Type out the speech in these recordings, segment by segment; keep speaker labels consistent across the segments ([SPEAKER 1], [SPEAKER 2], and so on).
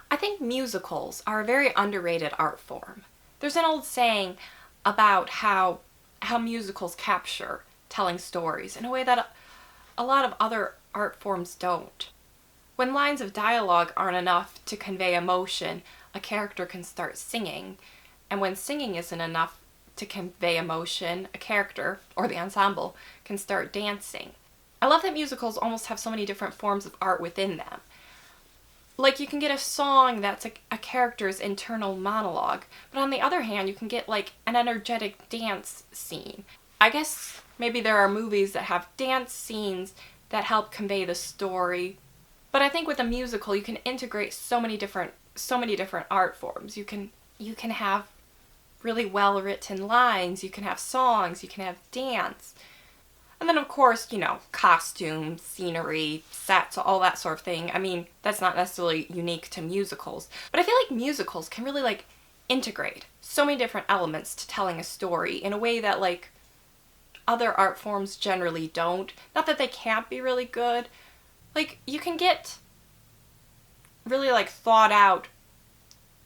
[SPEAKER 1] I think musicals are a very underrated art form. There's an old saying about how musicals capture telling stories in a way that a lot of other art forms don't. When lines of dialogue aren't enough to convey emotion, a character can start singing, and when singing isn't enough to convey emotion, a character, or the ensemble, can start dancing. I love that musicals almost have so many different forms of art within them. Like, you can get a song that's a character's internal monologue, but on the other hand, you can get like an energetic dance scene. I guess maybe there are movies that have dance scenes that help convey the story, but I think with a musical you can integrate so many different art forms. You can have really well written lines, you can have songs, you can have dance. And then, of course, costumes, scenery, sets, all that sort of thing. I mean, that's not necessarily unique to musicals. But I feel like musicals can really, integrate so many different elements to telling a story in a way that, other art forms generally don't. Not that they can't be really good. You can get really, thought out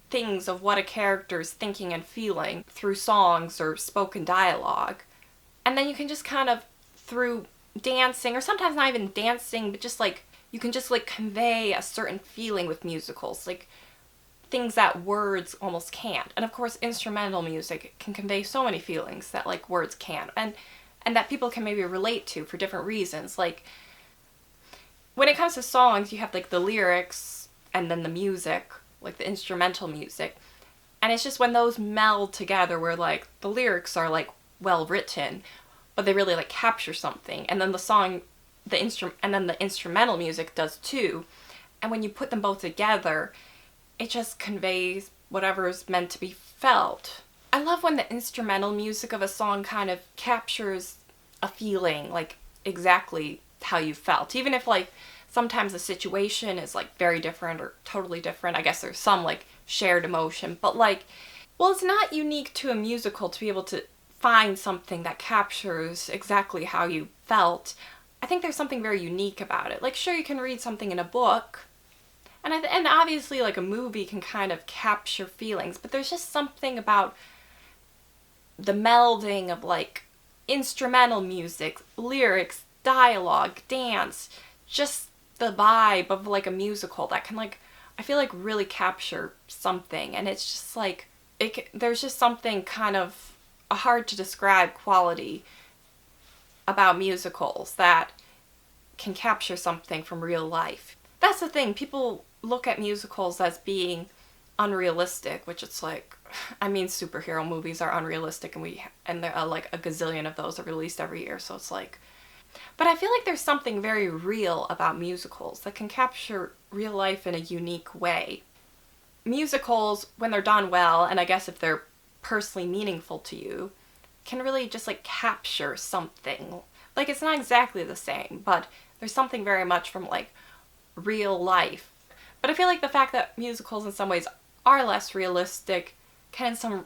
[SPEAKER 1] things of what a character's thinking and feeling through songs or spoken dialogue. And then you can just kind of through dancing, or sometimes not even dancing, but just you can just convey a certain feeling with musicals, things that words almost can't. And of course, instrumental music can convey so many feelings that words can't, and that people can maybe relate to for different reasons. When it comes to songs, you have the lyrics and then the music, the instrumental music, and it's just when those meld together where the lyrics are well written, but they really capture something, and then the instrumental music does too, and when you put them both together, it just conveys whatever is meant to be felt. I love when the instrumental music of a song kind of captures a feeling, exactly how you felt, even if sometimes the situation is very different or totally different. I guess there's some shared emotion, but well, it's not unique to a musical to be able to find something that captures exactly how you felt. I think there's something very unique about it. Sure, you can read something in a book, and obviously a movie can kind of capture feelings, but there's just something about the melding of instrumental music, lyrics, dialogue, dance, just the vibe of a musical that can I feel really capture something. And it's just there's just something kind of a hard to describe quality about musicals that can capture something from real life. That's the thing, people look at musicals as being unrealistic, which it's I mean, superhero movies are unrealistic, and there are a gazillion of those are released every year, so it's but I feel there's something very real about musicals that can capture real life in a unique way. Musicals, when they're done well, and I guess if they're personally meaningful to you, can really just capture something. It's not exactly the same, but there's something very much from real life. But I feel the fact that musicals in some ways are less realistic can in some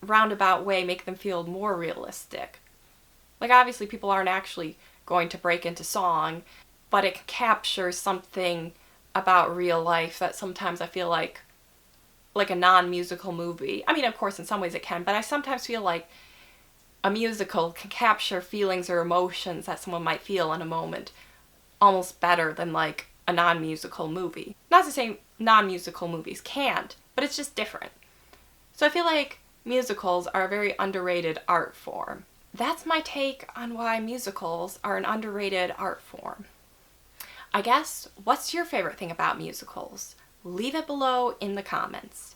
[SPEAKER 1] roundabout way make them feel more realistic. Obviously people aren't actually going to break into song, but it captures something about real life that sometimes I feel like a non-musical movie. I mean, of course, in some ways it can, but I sometimes feel a musical can capture feelings or emotions that someone might feel in a moment almost better than a non-musical movie. Not to say non-musical movies can't, but it's just different. So I feel musicals are a very underrated art form. That's my take on why musicals are an underrated art form. I guess, what's your favorite thing about musicals? Leave it below in the comments.